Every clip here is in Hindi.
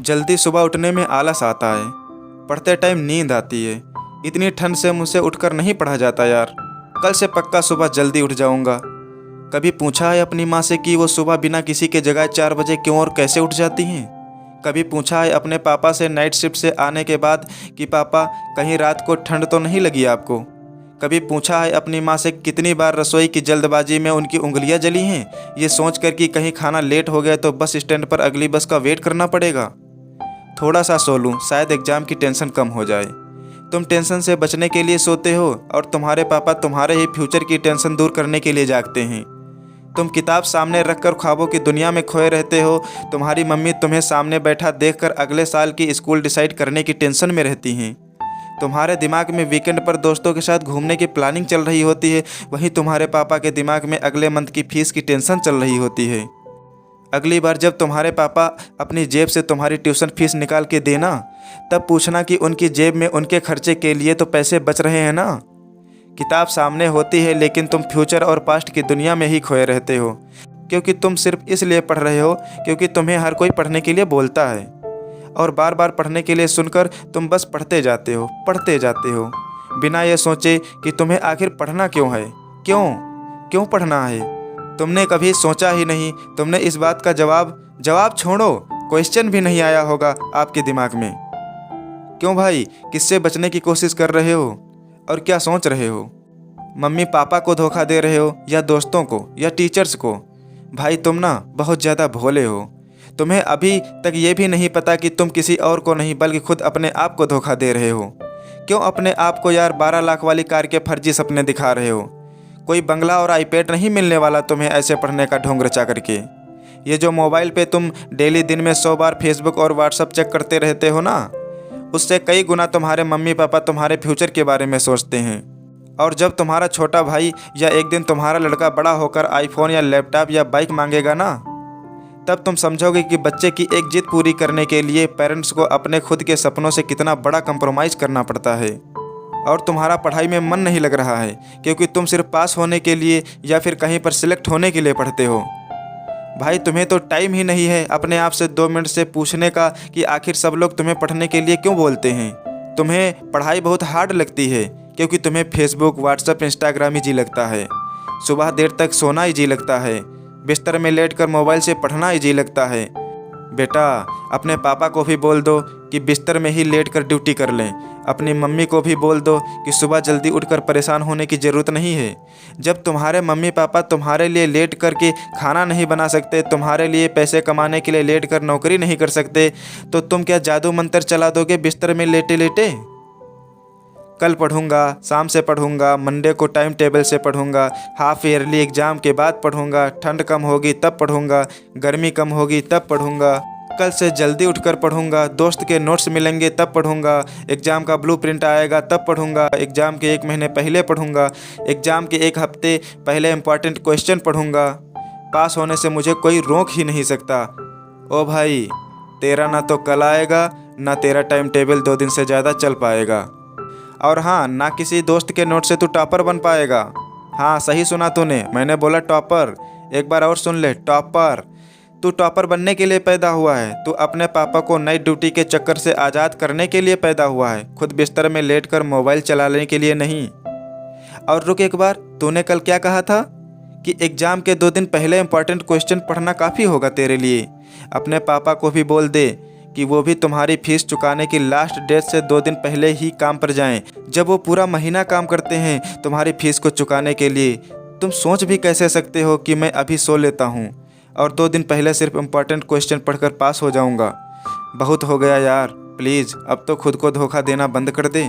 जल्दी सुबह उठने में आलस आता है, पढ़ते टाइम नींद आती है। इतनी ठंड से मुझसे उठकर नहीं पढ़ा जाता यार। कल से पक्का सुबह जल्दी उठ जाऊंगा। कभी पूछा है अपनी माँ से कि वो सुबह बिना किसी के जगह 4 बजे क्यों और कैसे उठ जाती हैं? कभी पूछा है अपने पापा से नाइट शिफ्ट से आने के बाद कि पापा कहीं रात को ठंड तो नहीं लगी आपको? कभी पूछा है अपनी माँ से कितनी बार रसोई की जल्दबाजी में उनकी उंगलियां जली हैं, ये सोच कर कि कहीं खाना लेट हो गया तो बस स्टैंड पर अगली बस का वेट करना पड़ेगा? थोड़ा सा सो लूँ, शायद एग्जाम की टेंशन कम हो जाए। तुम टेंशन से बचने के लिए सोते हो और तुम्हारे पापा तुम्हारे ही फ्यूचर की टेंशन दूर करने के लिए जागते हैं। तुम किताब सामने रखकर ख्वाबों की दुनिया में खोए रहते हो। तुम्हारी मम्मी तुम्हें सामने बैठा देखकर अगले साल की स्कूल डिसाइड करने की टेंशन में रहती हैं। तुम्हारे दिमाग में वीकेंड पर दोस्तों के साथ घूमने की प्लानिंग चल रही होती है, वहीं तुम्हारे पापा के दिमाग में अगले मंथ की फीस की टेंशन चल रही होती है। अगली बार जब तुम्हारे पापा अपनी जेब से तुम्हारी ट्यूशन फीस निकाल के देना, तब पूछना कि उनकी जेब में उनके खर्चे के लिए तो पैसे बच रहे हैं ना। किताब सामने होती है लेकिन तुम फ्यूचर और पास्ट की दुनिया में ही खोए रहते हो, क्योंकि तुम सिर्फ इसलिए पढ़ रहे हो क्योंकि तुम्हें हर कोई पढ़ने के लिए बोलता है, और बार बार पढ़ने के लिए सुनकर तुम बस पढ़ते जाते हो बिना ये सोचे कि तुम्हें आखिर पढ़ना क्यों है। क्यों पढ़ना है? तुमने कभी सोचा ही नहीं। तुमने इस बात का जवाब छोड़ो, क्वेश्चन भी नहीं आया होगा आपके दिमाग में। क्यों भाई, किससे बचने की कोशिश कर रहे हो और क्या सोच रहे हो? मम्मी पापा को धोखा दे रहे हो या दोस्तों को या टीचर्स को? भाई तुम ना बहुत ज़्यादा भोले हो। तुम्हें अभी तक ये भी नहीं पता कि तुम किसी और को नहीं बल्कि खुद अपने आप को धोखा दे रहे हो। क्यों अपने आप को यार 12 लाख वाली कार के फर्जी सपने दिखा रहे हो? कोई बंगला और आईपैड नहीं मिलने वाला तुम्हें ऐसे पढ़ने का ढोंग रचा करके। ये जो मोबाइल पे तुम डेली दिन में 100 बार फेसबुक और व्हाट्सअप चेक करते रहते हो ना, उससे कई गुना तुम्हारे मम्मी पापा तुम्हारे फ्यूचर के बारे में सोचते हैं। और जब तुम्हारा छोटा भाई या एक दिन तुम्हारा लड़का बड़ा होकर आईफोन या लैपटॉप या बाइक मांगेगा ना, तब तुम समझोगे कि बच्चे की एक जिद पूरी करने के लिए पेरेंट्स को अपने खुद के सपनों से कितना बड़ा कंप्रोमाइज़ करना पड़ता है। और तुम्हारा पढ़ाई में मन नहीं लग रहा है क्योंकि तुम सिर्फ पास होने के लिए या फिर कहीं पर सिलेक्ट होने के लिए पढ़ते हो। भाई तुम्हें तो टाइम ही नहीं है अपने आप से 2 मिनट से पूछने का कि आखिर सब लोग तुम्हें पढ़ने के लिए क्यों बोलते हैं। तुम्हें पढ़ाई बहुत हार्ड लगती है क्योंकि तुम्हें फेसबुक, व्हाट्सएप, इंस्टाग्राम ही जी लगता है। सुबह देर तक सोना ही जी लगता है। बिस्तर में लेटकर मोबाइल से पढ़ना ही जी लगता है। बेटा अपने पापा को भी बोल दो कि बिस्तर में ही लेटकर ड्यूटी कर लें। अपनी मम्मी को भी बोल दो कि सुबह जल्दी उठकर परेशान होने की ज़रूरत नहीं है। जब तुम्हारे मम्मी पापा तुम्हारे लिए लेट करके खाना नहीं बना सकते, तुम्हारे लिए पैसे कमाने के लिए लेट कर नौकरी नहीं कर सकते, तो तुम क्या जादू मंत्र चला दोगे बिस्तर में लेटे लेटे? कल पढ़ूंगा, शाम से पढ़ूंगा, मंडे को टाइम टेबल से पढ़ूंगा, हाफ ईयरली एग्ज़ाम के बाद पढ़ूंगा, ठंड कम होगी तब पढ़ूंगा, गर्मी कम होगी तब पढ़ूंगा, कल से जल्दी उठकर पढ़ूंगा, दोस्त के नोट्स मिलेंगे तब पढ़ूंगा, एग्ज़ाम का ब्लूप्रिंट आएगा तब पढ़ूंगा, एग्ज़ाम के 1 महीने पहले पढ़ूंगा, एग्ज़ाम के 1 हफ्ते पहले इंपॉर्टेंट क्वेश्चन पढ़ूंगा। पास होने से मुझे कोई रोक ही नहीं सकता। ओ भाई, तेरा ना तो कल आएगा ना तेरा टाइम टेबल 2 दिन से ज़्यादा चल पाएगा। और हाँ, ना किसी दोस्त के नोट से तू टॉपर बन पाएगा। हाँ सही सुना तूने, मैंने बोला टॉपर। एक बार और सुन ले, टॉपर। तू टॉपर बनने के लिए पैदा हुआ है। तू अपने पापा को नाइट ड्यूटी के चक्कर से आज़ाद करने के लिए पैदा हुआ है, खुद बिस्तर में लेटकर मोबाइल चलाने के लिए नहीं। और रुक एक बार, तूने कल क्या कहा था कि एग्ज़ाम के 2 दिन पहले इंपॉर्टेंट क्वेश्चन पढ़ना काफ़ी होगा तेरे लिए। अपने पापा को भी बोल दे कि वो भी तुम्हारी फीस चुकाने की लास्ट डेट से 2 दिन पहले ही काम पर जाएं। जब वो पूरा महीना काम करते हैं तुम्हारी फीस को चुकाने के लिए, तुम सोच भी कैसे सकते हो कि मैं अभी सो लेता हूँ और 2 दिन पहले सिर्फ इम्पॉर्टेंट क्वेश्चन पढ़कर पास हो जाऊँगा। बहुत हो गया यार, प्लीज़ अब तो खुद को धोखा देना बंद कर दे।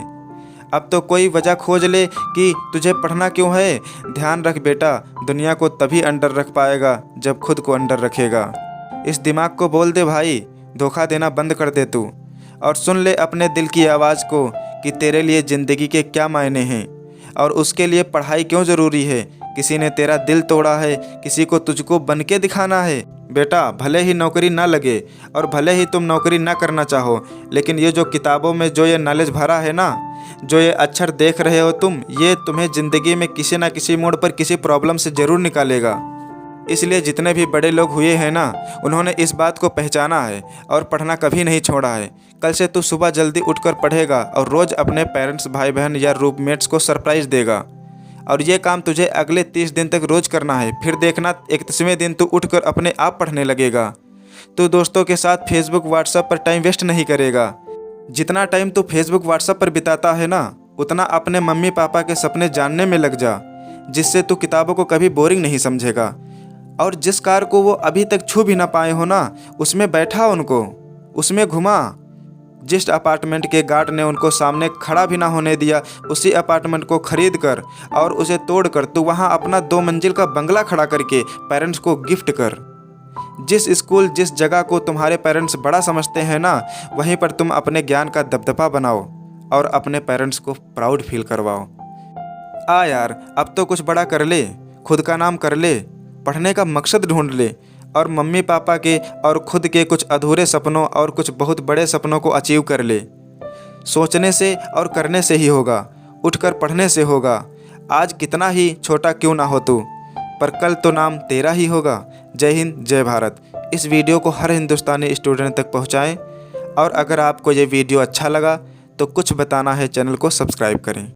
अब तो कोई वजह खोज ले कि तुझे पढ़ना क्यों है। ध्यान रख बेटा, दुनिया को तभी अंडर रख पाएगा जब खुद को अंडर रखेगा। इस दिमाग को बोल दे भाई, धोखा देना बंद कर दे तू। और सुन ले अपने दिल की आवाज़ को कि तेरे लिए ज़िंदगी के क्या मायने हैं और उसके लिए पढ़ाई क्यों ज़रूरी है। किसी ने तेरा दिल तोड़ा है, किसी को तुझको बन के दिखाना है। बेटा भले ही नौकरी ना लगे और भले ही तुम नौकरी ना करना चाहो, लेकिन ये जो किताबों में जो ये नॉलेज भरा है ना, जो ये अक्षर देख रहे हो तुम, ये तुम्हें ज़िंदगी में किसी ना किसी मोड़ पर किसी प्रॉब्लम से ज़रूर निकालेगा। इसलिए जितने भी बड़े लोग हुए हैं ना, उन्होंने इस बात को पहचाना है और पढ़ना कभी नहीं छोड़ा है। कल से तू सुबह जल्दी उठकर पढ़ेगा और रोज़ अपने पेरेंट्स, भाई बहन या रूममेट्स को सरप्राइज़ देगा। और ये काम तुझे अगले 30 दिन तक रोज़ करना है। फिर देखना 31वें दिन तू उठकर अपने आप पढ़ने लगेगा। तू दोस्तों के साथ फेसबुक, व्हाट्सएप पर टाइम वेस्ट नहीं करेगा। जितना टाइम तू फेसबुक, व्हाट्सएप पर बिताता है ना, उतना अपने मम्मी पापा के सपने जानने में लग जा, जिससे तू किताबों को कभी बोरिंग नहीं समझेगा। और जिस कार को वो अभी तक छू भी ना पाए हो ना, उसमें बैठा उनको, उसमें घुमा। जिस अपार्टमेंट के गार्ड ने उनको सामने खड़ा भी ना होने दिया, उसी अपार्टमेंट को खरीद कर और उसे तोड़ कर तू वहाँ अपना 2 मंजिल का बंगला खड़ा करके पेरेंट्स को गिफ्ट कर। जिस स्कूल, जिस जगह को तुम्हारे पेरेंट्स बड़ा समझते हैं ना, वहीं पर तुम अपने ज्ञान का दबदबा बनाओ और अपने पेरेंट्स को प्राउड फील करवाओ। आ यार, अब तो कुछ बड़ा कर ले, खुद का नाम कर ले, पढ़ने का मकसद ढूंढ ले और मम्मी पापा के और खुद के कुछ अधूरे सपनों और कुछ बहुत बड़े सपनों को अचीव कर ले। सोचने से और करने से ही होगा, उठकर पढ़ने से होगा। आज कितना ही छोटा क्यों ना हो तू, पर कल तो नाम तेरा ही होगा। जय हिंद, जय भारत। इस वीडियो को हर हिंदुस्तानी स्टूडेंट तक पहुंचाएं और अगर आपको ये वीडियो अच्छा लगा तो कुछ बताना है, चैनल को सब्सक्राइब करें।